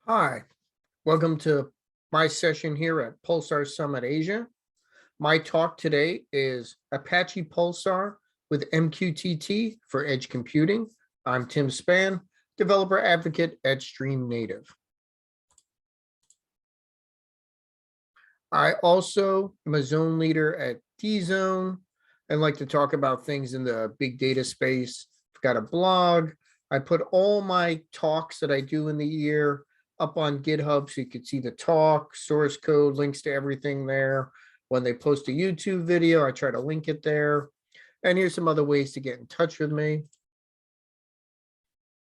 Hi, welcome to my session here at Pulsar Summit Asia. My talk today is Apache Pulsar with MQTT for edge computing. I'm Tim Spann, developer advocate at Stream Native. I also am a zone leader at D-Zone and like to talk about things in the big data space. I've got a blog. I put all my talks that I do in the year up on GitHub so you could see the talk, source code, links to everything there. When they post a YouTube video, I try to link it there. And here's some other ways to get in touch with me.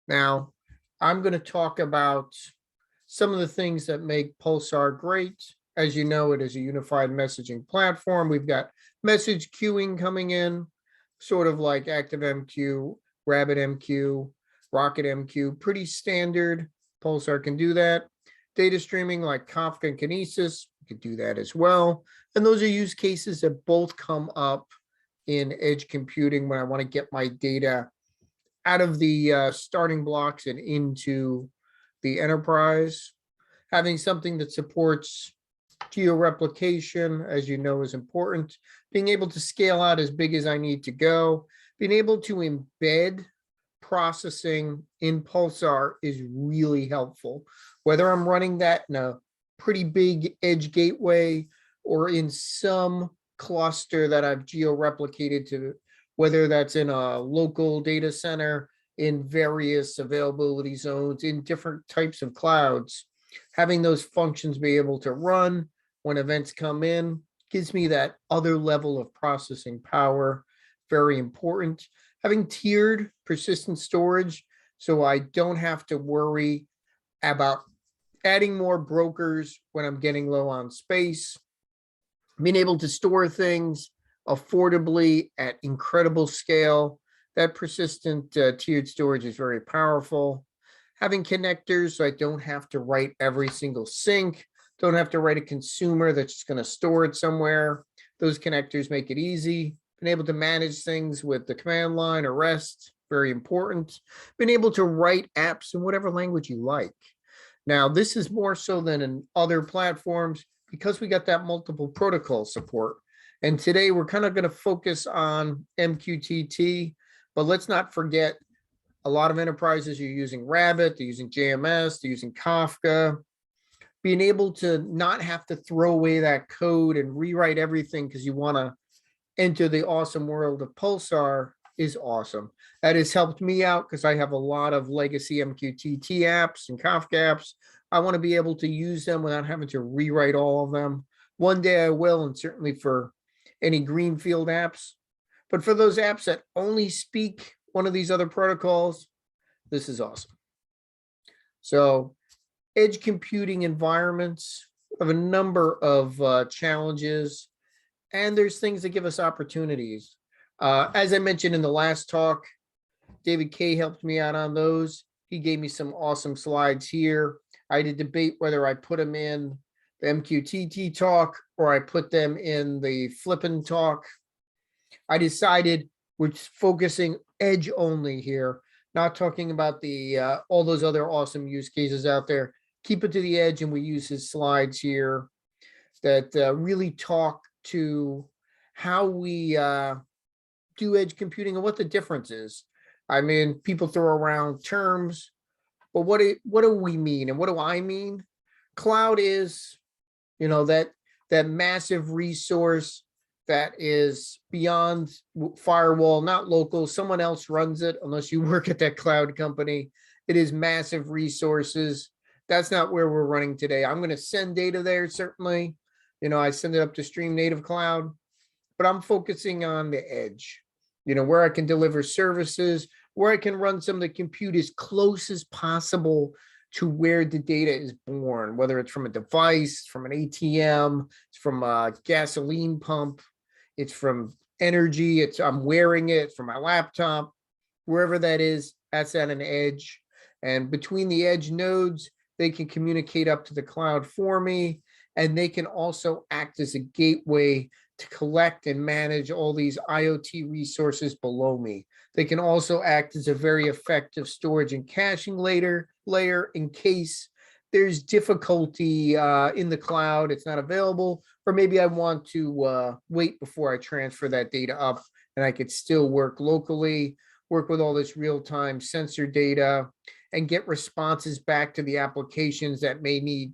Now, I'm going to talk about some of the things that make Pulsar great. As you know, it is a unified messaging platform. We've got message queuing coming in, sort of like ActiveMQ, RabbitMQ, RocketMQ, pretty standard. Pulsar can do that. Data streaming like Kafka and Kinesis, you could do that as well. And those are use cases that both come up in edge computing when I want to get my data out of the starting blocks and into the enterprise. Having something that supports geo-replication, as you know, is important. Being able to scale out as big as I need to go. Being able to embed processing in Pulsar is really helpful. Whether I'm running that in a pretty big edge gateway or in some cluster that I've geo-replicated to, whether that's in a local data center, in various availability zones, in different types of clouds, having those functions be able to run when events come in gives me that other level of processing power. Very important. Having tiered persistent storage so I don't have to worry about adding more brokers when I'm getting low on space. Being able to store things affordably at incredible scale. That persistent tiered storage is very powerful. Having connectors so I don't have to write every single sync, don't have to write a consumer that's just going to store it somewhere. Those connectors make it easy. Being able to manage things with the command line or REST, very important. Being able to write apps in whatever language you like. Now, this is more so than in other platforms because we got that multiple protocol support. And today we're kind of going to focus on MQTT, but let's not forget a lot of enterprises are using Rabbit, they're using JMS, they're using Kafka. Being able to not have to throw away that code and rewrite everything because you want to enter the awesome world of Pulsar is awesome. That has helped me out because I have a lot of legacy MQTT apps and Kafka apps. I want to be able to use them without having to rewrite all of them. One day I will, and certainly for any greenfield apps. But for those apps that only speak one of these other protocols, this is awesome. So edge computing environments have a number of challenges, and there's things that give us opportunities. As I mentioned in the last talk, David Kay helped me out on those. He gave me some awesome slides here. I had to debate whether I put them in the MQTT talk or I put them in the Flippin talk. I decided we're focusing edge only here, not talking about the all those other awesome use cases out there. Keep it to the edge, and we use his slides here that really talk to how we do edge computing and what the difference is. I mean, people throw around terms, but what do we mean and what do I mean? Cloud is, that massive resource that is beyond firewall, not local. Someone else runs it unless you work at that cloud company. It is massive resources. That's not where we're running today. I'm going to send data there, certainly. I send it up to Stream Native Cloud, but I'm focusing on the edge, where I can deliver services, where I can run some of the compute as close as possible to where the data is born, whether it's from a device, from an ATM, it's from a gasoline pump, it's from energy, I'm wearing it from my laptop, wherever that is, that's at an edge. And between the edge nodes, they can communicate up to the cloud for me, and they can also act as a gateway to collect and manage all these IoT resources below me. They can also act as a very effective storage and caching layer in case there's difficulty in the cloud, it's not available, or maybe I want to wait before I transfer that data up and I could still work locally, work with all this real-time sensor data and get responses back to the applications that may need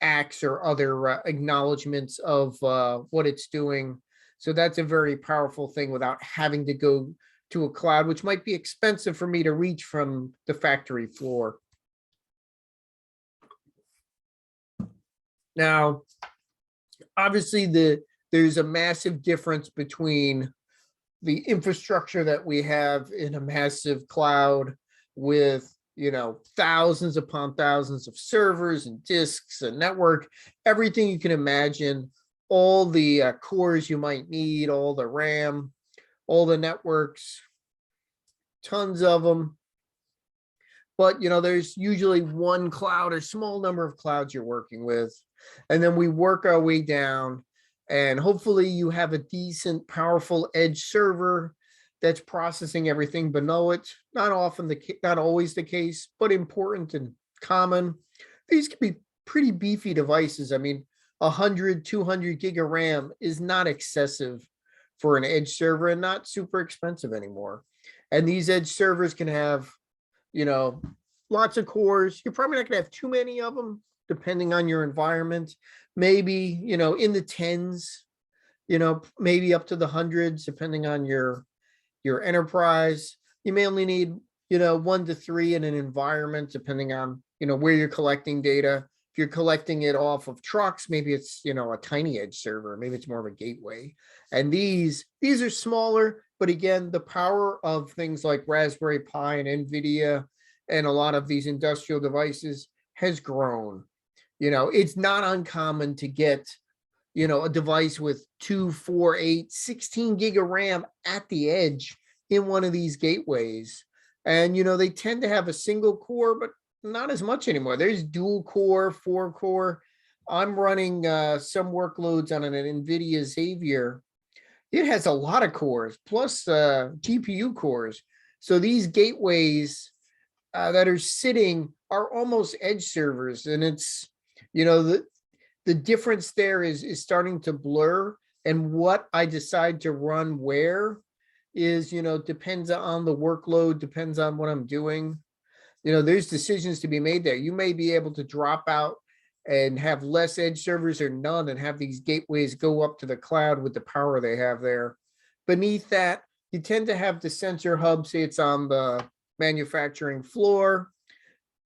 acts or other acknowledgments of what it's doing. So that's a very powerful thing without having to go to a cloud, which might be expensive for me to reach from the factory floor. Now, obviously, there's a massive difference between the infrastructure that we have in a massive cloud with, thousands upon thousands of servers and disks and network, everything you can imagine, all the cores you might need, all the RAM, all the networks, tons of them. But, there's usually one cloud or small number of clouds you're working with. And then we work our way down, and hopefully you have a decent, powerful edge server that's processing everything below it. Not always the case, but important and common. These can be pretty beefy devices. I mean, 100, 200 gig of RAM is not excessive for an edge server and not super expensive anymore. And these edge servers can have, lots of cores. You're probably not going to have too many of them, depending on your environment. Maybe, in the tens, maybe up to the hundreds, depending on your enterprise. You may only need, 1 to 3 in an environment, depending on, where you're collecting data. If you're collecting it off of trucks, maybe it's, a tiny edge server. Maybe it's more of a gateway. And these are smaller, but again, the power of things like Raspberry Pi and NVIDIA and a lot of these industrial devices has grown. It's not uncommon to get, a device with 2, 4, 8, 16 gig of RAM at the edge in one of these gateways. And, they tend to have a single core, but not as much anymore. There's dual core, 4 core. I'm running some workloads on an NVIDIA Xavier. It has a lot of cores, plus GPU cores. So these gateways that are sitting are almost edge servers. And it's, the difference there is starting to blur. And what I decide to run where is, depends on the workload, depends on what I'm doing. There's decisions to be made there. You may be able to drop out and have less edge servers or none and have these gateways go up to the cloud with the power they have there. Beneath that, you tend to have the sensor hub, say it's on the manufacturing floor.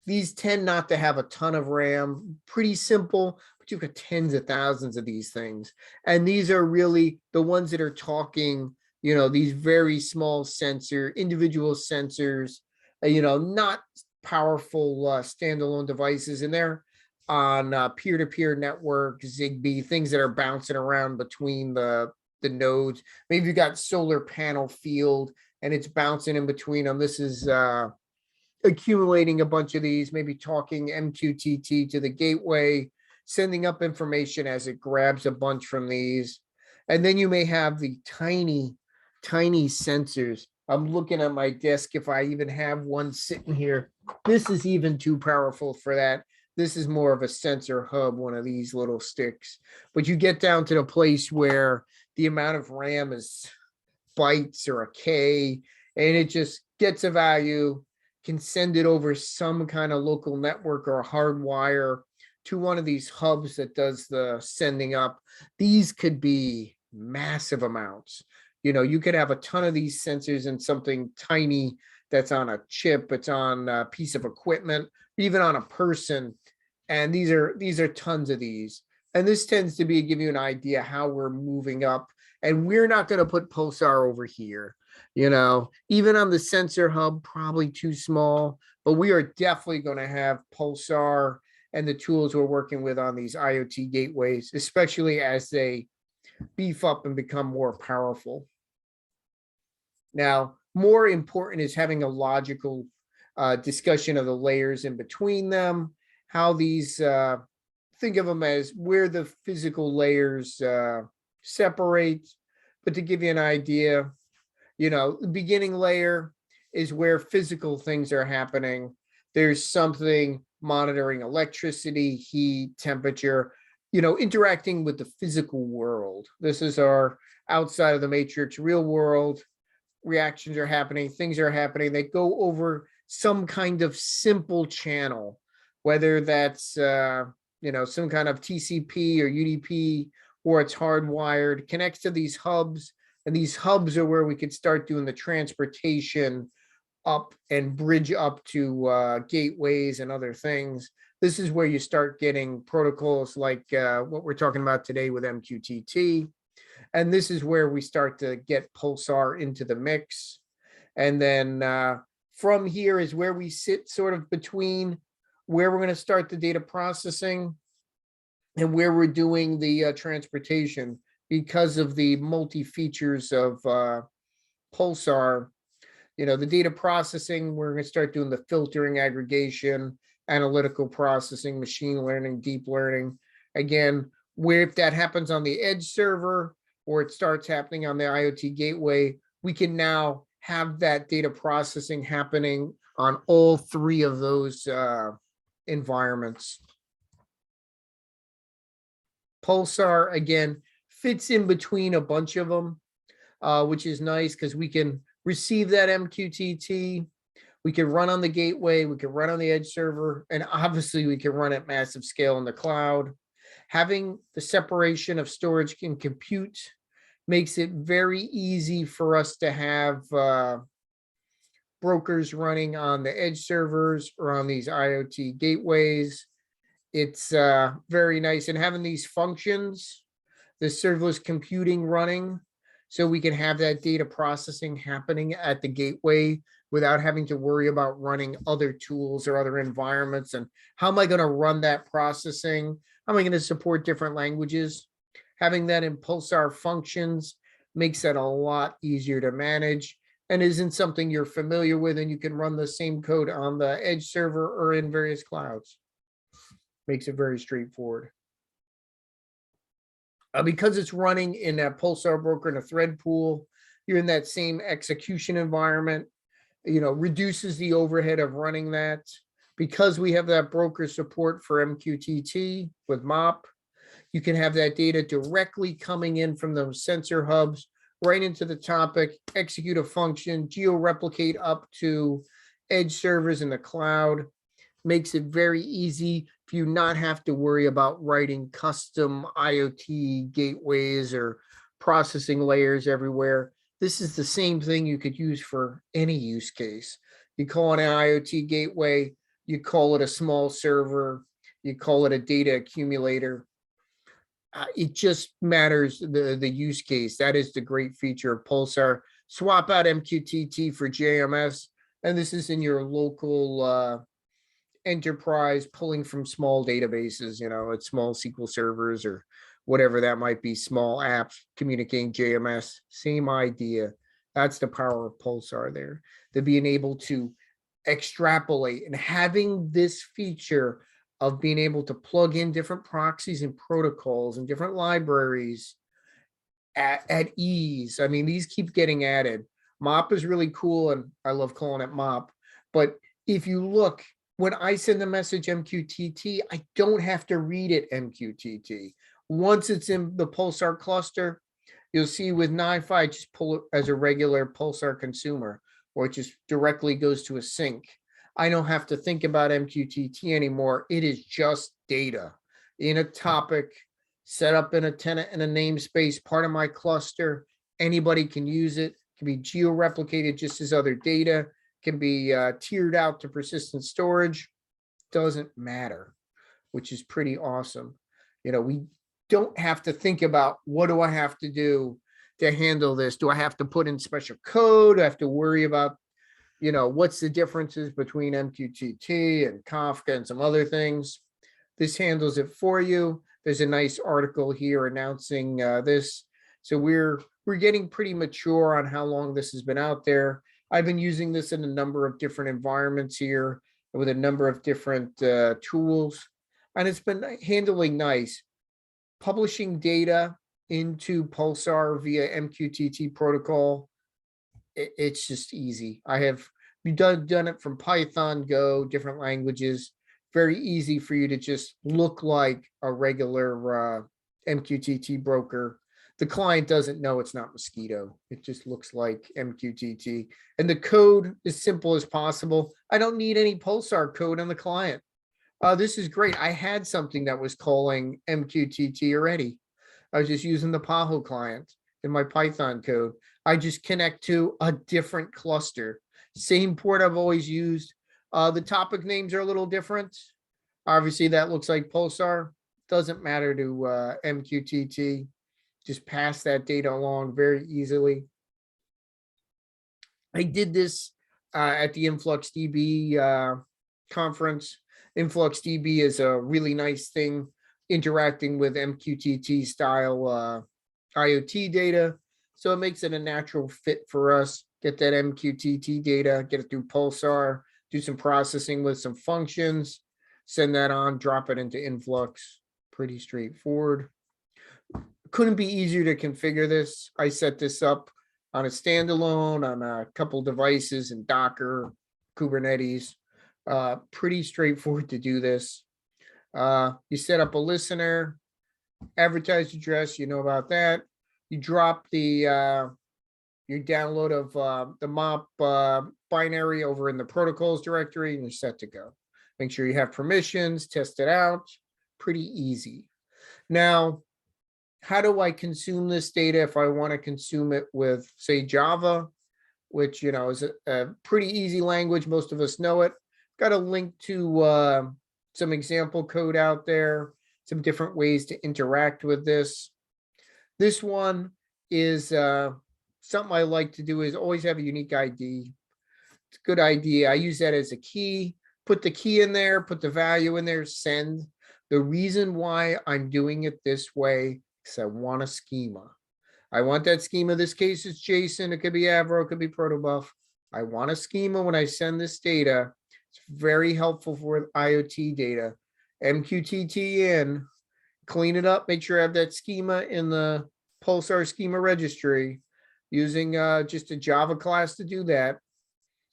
These tend not to have a ton of RAM, pretty simple, but you've got tens of thousands of these things. And these are really the ones that are talking, these very small individual sensors, not powerful standalone devices. And they're on peer-to-peer network, Zigbee, things that are bouncing around between the nodes. Maybe you got solar panel field and it's bouncing in between them. This is accumulating a bunch of these, maybe talking MQTT to the gateway, sending up information as it grabs a bunch from these. And then you may have the tiny, tiny sensors. I'm looking at my desk if I even have one sitting here. This is even too powerful for that. This is more of a sensor hub, one of these little sticks. But you get down to the place where the amount of RAM is bytes or a K, and it just gets a value, can send it over some kind of local network or a hard wire to one of these hubs that does the sending up. These could be massive amounts. You could have a ton of these sensors in something tiny that's on a chip, it's on a piece of equipment, even on a person. And these are tons of these. And this tends to give you an idea how we're moving up. And we're not going to put Pulsar over here. Even on the sensor hub, probably too small, but we are definitely going to have Pulsar and the tools we're working with on these IoT gateways, especially as they beef up and become more powerful. Now, more important is having a logical discussion of the layers in between them, how these, think of them as where the physical layers separate. But to give you an idea, the beginning layer is where physical things are happening. There's something monitoring electricity, heat, temperature, interacting with the physical world. This is our outside of the matrix real world. Reactions are happening, things are happening. They go over some kind of simple channel, whether that's some kind of TCP or UDP, or it's hardwired, connects to these hubs, and these hubs are where we could start doing the transportation up and bridge up to gateways and other things. This is where you start getting protocols like what we're talking about today with MQTT. And this is where we start to get Pulsar into the mix. And then from here is where we sit sort of between where we're going to start the data processing and where we're doing the transportation, because of the multi features of Pulsar. The data processing, we're going to start doing the filtering, aggregation, analytical processing, machine learning, deep learning. Again, where if that happens on the edge server or it starts happening on the IoT gateway, we can now have that data processing happening on all three of those environments. Pulsar, again, fits in between a bunch of them, which is nice because we can receive that MQTT. We can run on the gateway, we can run on the edge server, and obviously we can run at massive scale in the cloud. Having the separation of storage and compute makes it very easy for us to have brokers running on the edge servers or on these IoT gateways. It's very nice. And having these functions, the serverless computing running, so we can have that data processing happening at the gateway without having to worry about running other tools or other environments. And how am I going to run that processing? How am I going to support different languages? Having that in Pulsar functions makes that a lot easier to manage and isn't something you're familiar with, and you can run the same code on the edge server or in various clouds. Makes it very straightforward. Because it's running in a Pulsar broker in a thread pool, you're in that same execution environment, reduces the overhead of running that. Because we have that broker support for MQTT with MOP, you can have that data directly coming in from those sensor hubs right into the topic, execute a function, geo-replicate up to edge servers in the cloud. Makes it very easy for you not have to worry about writing custom IoT gateways or processing layers everywhere. This is the same thing you could use for any use case. You call it an IoT gateway, you call it a small server, you call it a data accumulator. It just matters the use case. That is the great feature of Pulsar. Swap out MQTT for JMS, and this is in your local enterprise pulling from small databases, it's small SQL servers or whatever that might be, small apps communicating JMS, same idea. That's the power of Pulsar there, to being able to extrapolate and having this feature of being able to plug in different proxies and protocols and different libraries at ease. I mean, these keep getting added. MOP is really cool, and I love calling it MOP. But if you look, when I send the message MQTT, I don't have to read it MQTT. Once it's in the Pulsar cluster, you'll see with NiFi, I just pull it as a regular Pulsar consumer, or it just directly goes to a sync. I don't have to think about MQTT anymore. It is just data in a topic, set up in a tenant and a namespace, part of my cluster. Anybody can use it. It can be geo-replicated just as other data, can be tiered out to persistent storage. Doesn't matter, which is pretty awesome. We don't have to think about, what do I have to do to handle this? Do I have to put in special code? Do I have to worry about, what's the differences between MQTT and Kafka and some other things? This handles it for you. There's a nice article here announcing this. So we're getting pretty mature on how long this has been out there. I've been using this in a number of different environments here with a number of different tools, and it's been handling nice. Publishing data into Pulsar via MQTT protocol, it's just easy. We've done it from Python, Go, different languages, very easy for you to just look like a regular MQTT broker. The client doesn't know it's not Mosquito. It just looks like MQTT. And the code is simple as possible. I don't need any Pulsar code on the client. This is great. I had something that was calling MQTT already. I was just using the Paho client in my Python code. I just connect to a different cluster. Same port I've always used. The topic names are a little different. Obviously, that looks like Pulsar. Doesn't matter to MQTT. Just pass that data along very easily. I did this at the InfluxDB conference. InfluxDB is a really nice thing interacting with MQTT style IoT data. So it makes it a natural fit for us. Get that MQTT data, get it through Pulsar, do some processing with some functions, send that on, drop it into Influx. Pretty straightforward. Couldn't be easier to configure this. I set this up on a standalone on a couple devices in Docker, Kubernetes. Pretty straightforward to do this. You set up a listener, advertised address, you know about that. You drop the your download of the mop binary over in the protocols directory, and you're set to go. Make sure you have permissions, test it out. Pretty easy. Now, how do I consume this data if I want to consume it with, say, Java, which, you know, is a pretty easy language. Most of us know it. Got a link to some example code out there, some different ways to interact with this. This one is something I like to do is always have a unique ID. It's a good idea. I use that as a key. Put the key in there, put the value in there, send. The reason why I'm doing it this way is I want a schema. I want that schema. This case is JSON. It could be Avro, it could be protobuf. I want a schema when I send this data. It's very helpful for IoT data. MQTT in, clean it up, make sure I have that schema in the Pulsar schema registry using just a Java class to do that.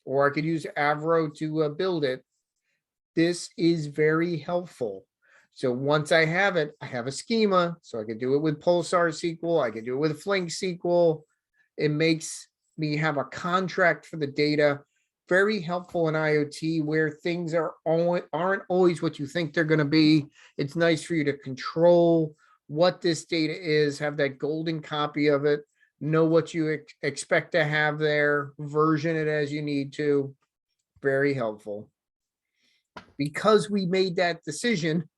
Or I could use Avro to build it. This is very helpful. So once I have it, I have a schema. So I can do it with Pulsar SQL. I can do it with Flink SQL. It makes me have a contract for the data. Very helpful in IoT where things aren't always what you think they're going to be. It's nice for you to control what this data is, have that golden copy of it, know what you expect to have there, version it as you need to. Very helpful. Because we made that decision,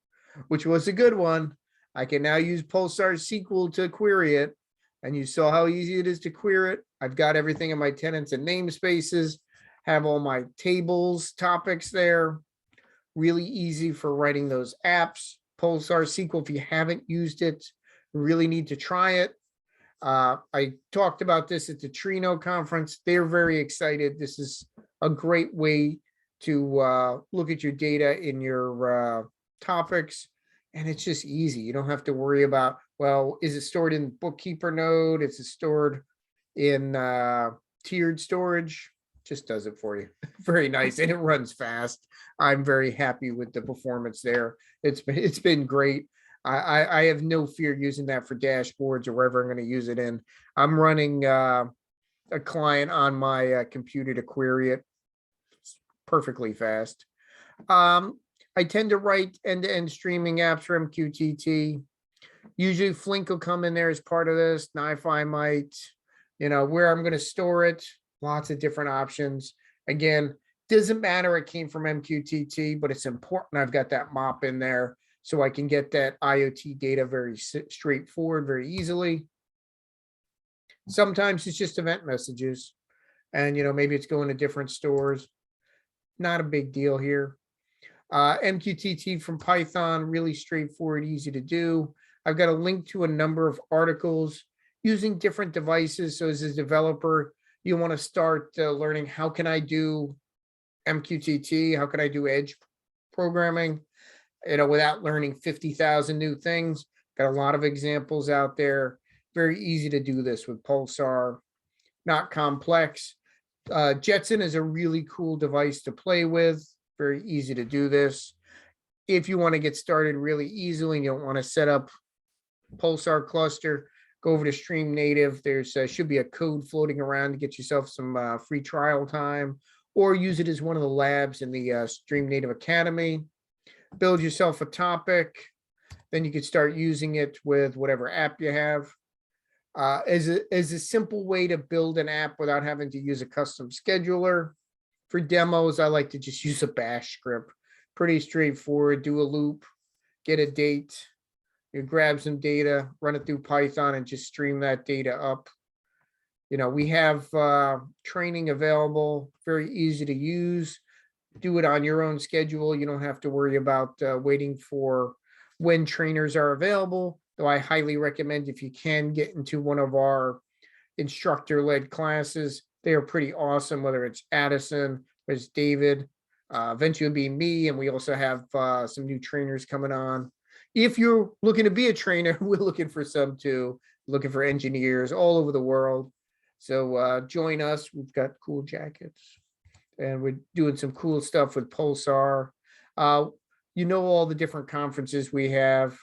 which was a good one, I can now use Pulsar SQL to query it. And you saw how easy it is to query it. I've got everything in my tenants and namespaces, have all my tables, topics there. Really easy for writing those apps. Pulsar SQL, if you haven't used it, really need to try it. I talked about this at the Trino conference. They're very excited. This is a great way to look at your data in your topics, and it's just easy. You don't have to worry about, well, is it stored in bookkeeper node? Is it stored in tiered storage? Just does it for you. Very nice, and it runs fast. I'm very happy with the performance there. It's been great. I have no fear using that for dashboards or wherever I'm going to use it in. I'm running a client on my computer to query it. It's perfectly fast. I tend to write end-to-end streaming apps for MQTT. Usually Flink will come in there as part of this. NiFi might, you know, where I'm going to store it. Lots of different options. Again, doesn't matter. It came from MQTT, but it's important I've got that mop in there so I can get that IoT data very straightforward, very easily. Sometimes it's just event messages and, you know, maybe it's going to different stores. Not a big deal here. MQTT from Python, really straightforward, easy to do. I've got a link to a number of articles using different devices. So as a developer, you want to start learning, how can I do MQTT? How can I do edge programming, you know, without learning 50,000 new things? Got a lot of examples out there. Very easy to do this with Pulsar, not complex. Jetson is a really cool device to play with. Very easy to do this. if you want to get started really easily and you don't want to set up Pulsar cluster, go over to Stream Native. There's should be a code floating around to get yourself some free trial time, or use it as one of the labs in the Stream Native Academy. Build yourself a topic, then you can start using it with whatever app you have. As a simple way to build an app without having to use a custom scheduler. For demos, I like to just use a bash script. Pretty straightforward. Do a loop, get a date, you grab some data, run it through Python, and just stream that data up. We have training available, very easy to use. Do it on your own schedule. You don't have to worry about waiting for when trainers are available, though I highly recommend if you can get into one of our instructor-led classes. They are pretty awesome, whether it's Addison, there's David, eventually it'll be me, and we also have some new trainers coming on. If you're looking to be a trainer, we're looking for some too, looking for engineers all over the world. So join us. We've got cool jackets, and we're doing some cool stuff with Pulsar. All the different conferences we have.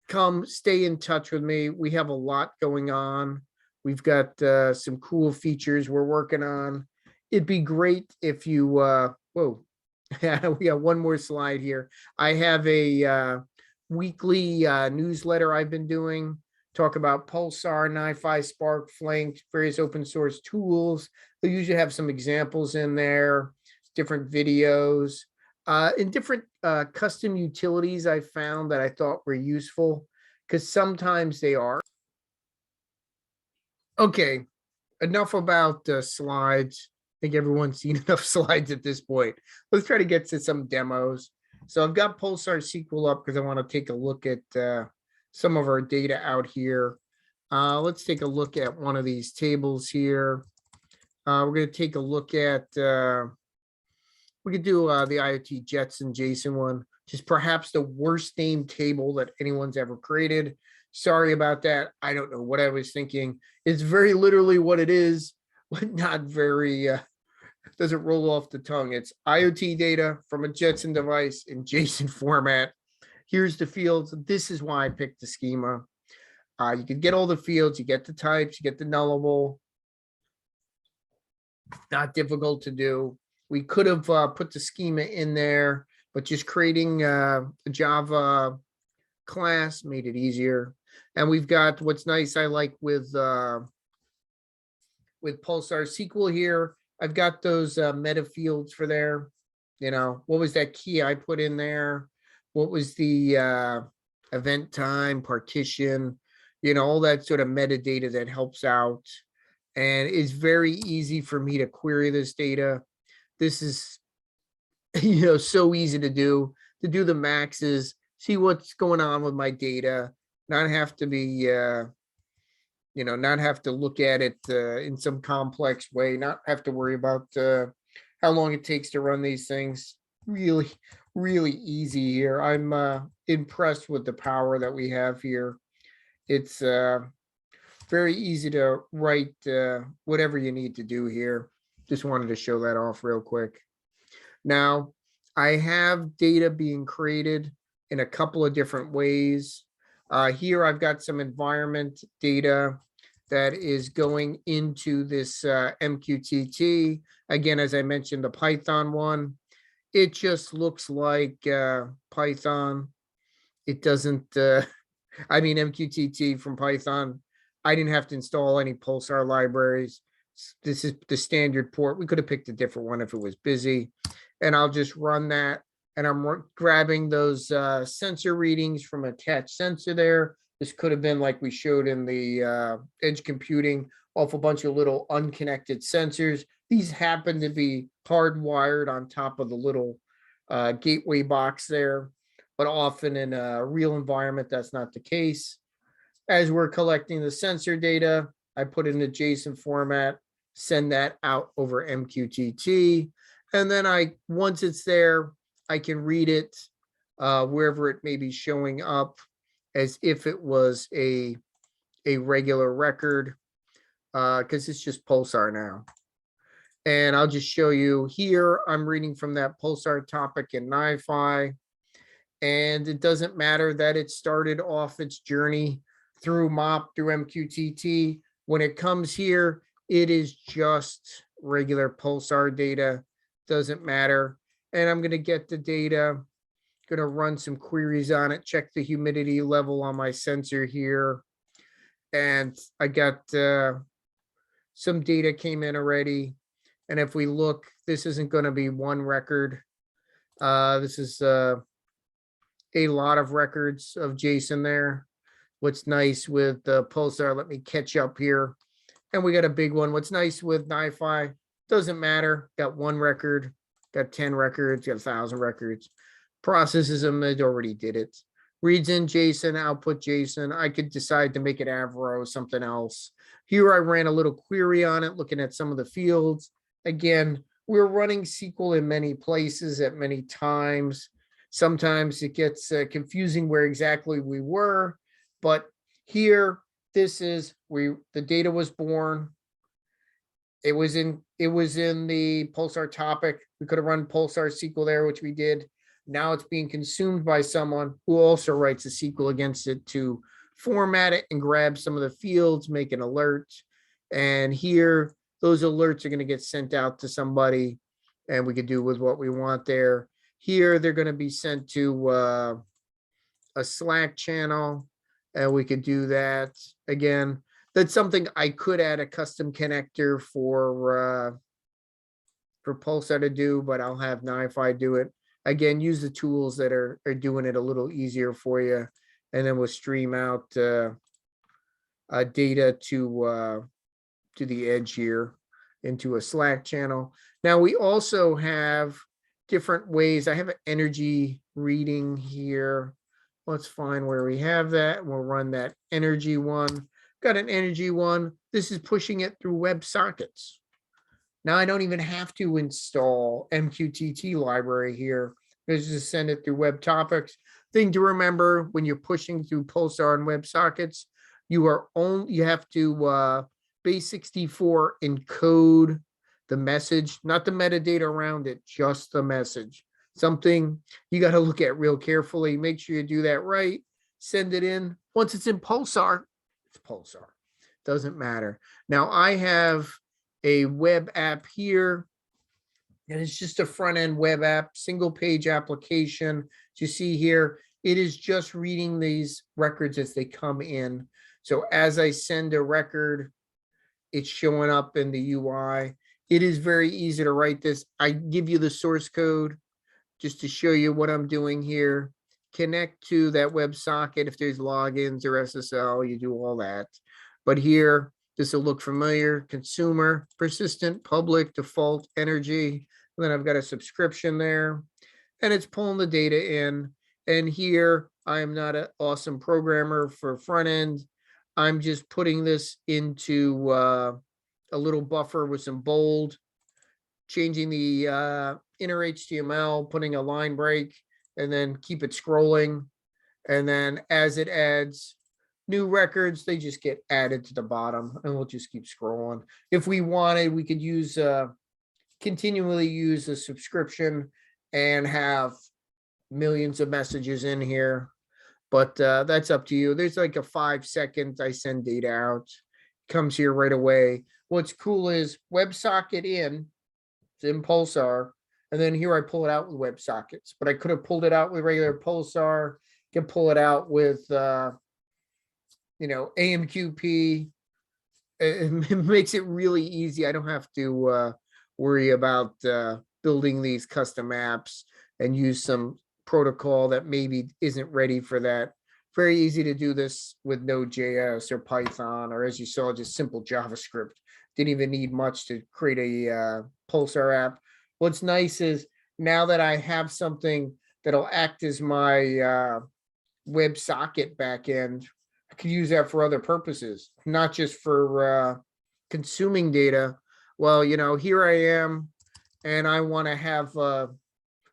Come stay in touch with me. We have a lot going on. We've got some cool features we're working on. It'd be great if you, whoa, we got one more slide here. I have a weekly newsletter I've been doing, talk about Pulsar, NiFi, Spark, Flink, various open source tools. They usually have some examples in there, different videos, and different custom utilities I found that I thought were useful, because sometimes they are. Okay, enough about slides. I think everyone's seen enough slides at this point. Let's try to get to some demos. So I've got Pulsar SQL up because I want to take a look at some of our data out here. Let's take a look at one of these tables here. We're going to take a look at, we could do the IoT Jets and JSON one, which is perhaps the worst named table that anyone's ever created. Sorry about that. I don't know what I was thinking. It's very literally what it is, but not very, doesn't roll off the tongue. It's IoT data from a Jetson device in JSON format. Here's the fields. This is why I picked the schema. You can get all the fields, you get the types, you get the nullable. Not difficult to do. We could have put the schema in there, but just creating a Java class made it easier. And we've got what's nice, I like with Pulsar SQL here, I've got those meta fields for there. What was that key I put in there? What was the event time, partition, all that sort of metadata that helps out. And it's very easy for me to query this data. This is, so easy to do the maxes, see what's going on with my data, not have to be, not have to look at it in some complex way, not have to worry about how long it takes to run these things. Really, really easy here. I'm impressed with the power that we have here. It's very easy to write whatever you need to do here. Just wanted to show that off real quick. Now, I have data being created in a couple of different ways. Here I've got some environment data that is going into this MQTT. Again, as I mentioned, the Python one, it just looks like Python. It doesn't, MQTT from Python. I didn't have to install any Pulsar libraries. This is the standard port. We could have picked a different one if it was busy. And I'll just run that. And I'm grabbing those sensor readings from attached sensor there. This could have been like we showed in the edge computing, off a bunch of little unconnected sensors. These happen to be hardwired on top of the little gateway box there, but often in a real environment, that's not the case. As we're collecting the sensor data, I put it in a JSON format, send that out over MQTT. And then once it's there, I can read it wherever it may be showing up as if it was a regular record, because it's just Pulsar now. And I'll just show you here. I'm reading from that Pulsar topic in NiFi. And it doesn't matter that it started off its journey through MOP, through MQTT. When it comes here, it is just regular Pulsar data. Doesn't matter. And I'm going to get the data, going to run some queries on it, check the humidity level on my sensor here. And I got some data came in already. And if we look, this isn't going to be one record. This is a lot of records of JSON there. What's nice with the Pulsar, let me catch up here. And we got a big one. What's nice with NiFi, doesn't matter. Got one record, got 10 records, got 1,000 records. Processes them, it already did it. Reads in JSON, output JSON. I could decide to make it Avro, something else. Here I ran a little query on it, looking at some of the fields. Again, we're running SQL in many places at many times. Sometimes it gets confusing where exactly we were, but here, this is the data was born. It was in the Pulsar topic. We could have run Pulsar SQL there, which we did. Now it's being consumed by someone who also writes a SQL against it to format it and grab some of the fields, make an alert. And here, those alerts are going to get sent out to somebody, and we could do with what we want there. Here, they're going to be sent to a Slack channel, and we could do that. Again, that's something I could add a custom connector for Pulsar to do, but I'll have NiFi do it. Again, use the tools that are doing it a little easier for you, and then we'll stream out data to the edge here into a Slack channel. Now we also have different ways. I have an energy reading here. Let's find where we have that. We'll run that energy one. Got an energy one. This is pushing it through WebSockets. Now I don't even have to install MQTT library here. Let's just send it through web topics. Thing to remember when you're pushing through Pulsar and WebSockets, you have to base64 encode the message, not the metadata around it, just the message. Something you got to look at real carefully. Make sure you do that right. Send it in. Once it's in Pulsar, it's Pulsar. Doesn't matter. Now I have a web app here, and it's just a front end web app, single page application. As you see here, it is just reading these records as they come in. So as I send a record, it's showing up in the UI. It is very easy to write this. I give you the source code just to show you what I'm doing here. Connect to that WebSocket. If there's logins or SSL, you do all that. But here, this will look familiar. Consumer, persistent, public, default, energy. And then I've got a subscription there. And it's pulling the data in. And here, I am not an awesome programmer for front end. I'm just putting this into a little buffer with some bold, changing the inner HTML, putting a line break, and then keep it scrolling. And then as it adds new records, they just get added to the bottom, and we'll just keep scrolling. If we wanted, we could use continually use a subscription and have millions of messages in here. But that's up to you. There's like a 5 seconds I send data out. Comes here right away. What's cool is WebSocket in, it's in Pulsar, and then here I pull it out with WebSockets. But I could have pulled it out with regular Pulsar. Can pull it out with AMQP. It makes it really easy. I don't have to worry about building these custom apps and use some protocol that maybe isn't ready for that. Very easy to do this with Node.js or Python, or as you saw, just simple JavaScript. Didn't even need much to create a Pulsar app. What's nice is now that I have something that'll act as my WebSocket backend, I could use that for other purposes, not just for consuming data. Well, here I am, and I want to have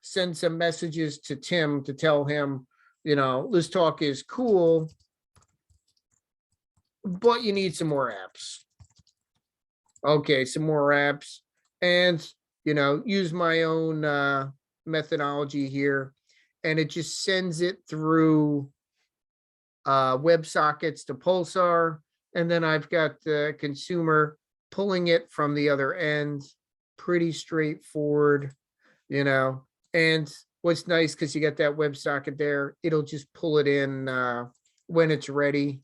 send some messages to Tim to tell him, this talk is cool, but you need some more apps. Okay, some more apps. and, use my own methodology here. And it just sends it through WebSockets to Pulsar. And then I've got the consumer pulling it from the other end. Pretty straightforward, you know. And what's nice, because you got that WebSocket there, it'll just pull it in when it's ready,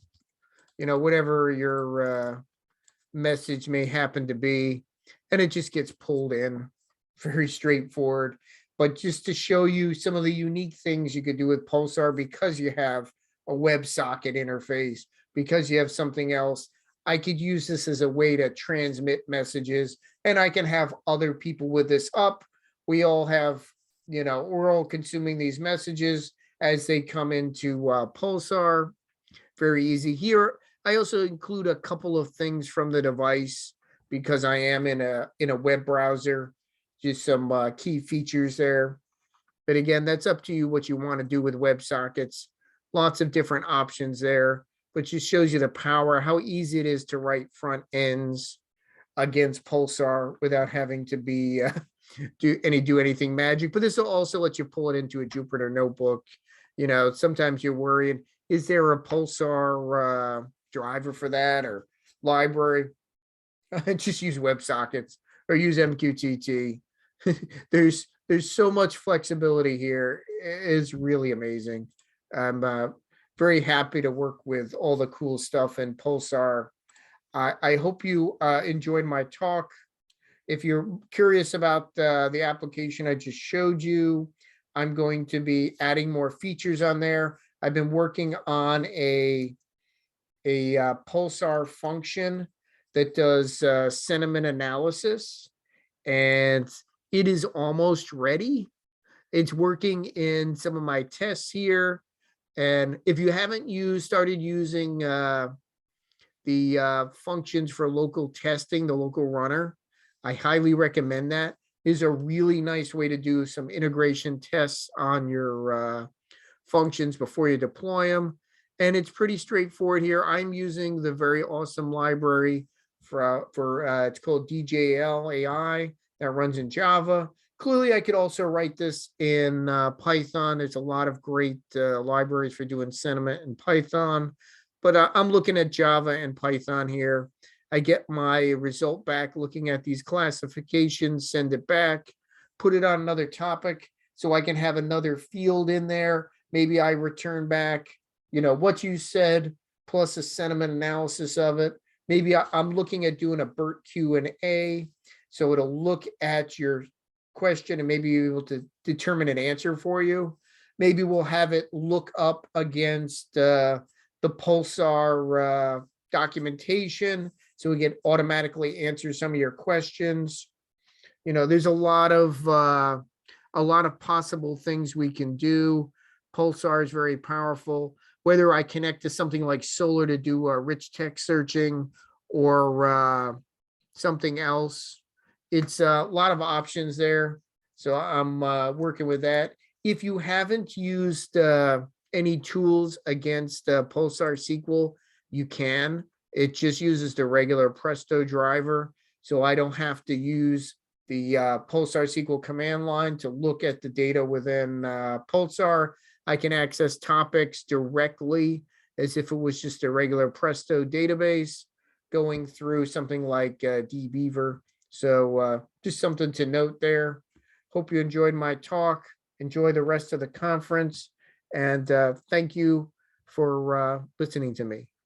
whatever your message may happen to be, and it just gets pulled in. Very straightforward. But just to show you some of the unique things you could do with Pulsar, because you have a WebSocket interface, because you have something else, I could use this as a way to transmit messages, and I can have other people with this up. We all have, we're all consuming these messages as they come into Pulsar. Very easy here. I also include a couple of things from the device because I am in a web browser. Just some key features there. But again, that's up to you what you want to do with WebSockets. Lots of different options there, but just shows you the power, how easy it is to write front ends against Pulsar without having to be do anything magic. But this will also let you pull it into a Jupyter notebook. Sometimes you're worried, is there a Pulsar driver for that or library? Just use WebSockets or use MQTT. there's so much flexibility here. It's really amazing. I'm very happy to work with all the cool stuff in Pulsar. I hope you enjoyed my talk. If you're curious about the application I just showed you, I'm going to be adding more features on there. I've been working on a Pulsar function that does sentiment analysis, and it is almost ready. It's working in some of my tests here. And if you haven't started using the functions for local testing, the local runner, I highly recommend that. It is a really nice way to do some integration tests on your functions before you deploy them. And it's pretty straightforward here. I'm using the very awesome library for it's called DJL AI that runs in Java. Clearly, I could also write this in Python. There's a lot of great libraries for doing sentiment in Python, but I'm looking at Java and Python here. I get my result back looking at these classifications, send it back, put it on another topic so I can have another field in there. Maybe I return back, what you said plus a sentiment analysis of it. Maybe I'm looking at doing a BERT Q&A, so it'll look at your question and maybe be able to determine an answer for you. Maybe we'll have it look up against the Pulsar documentation, so we can automatically answer some of your questions. There's a lot of possible things we can do. Pulsar is very powerful. Whether I connect to something like Solar to do rich text searching or something else, it's a lot of options there. So I'm working with that. If you haven't used any tools against Pulsar SQL, you can. It just uses the regular Presto driver. So I don't have to use the Pulsar SQL command line to look at the data within Pulsar. I can access topics directly as if it was just a regular Presto database going through something like dbeaver. So just something to note there. Hope you enjoyed my talk. Enjoy the rest of the conference. And thank you for listening to me.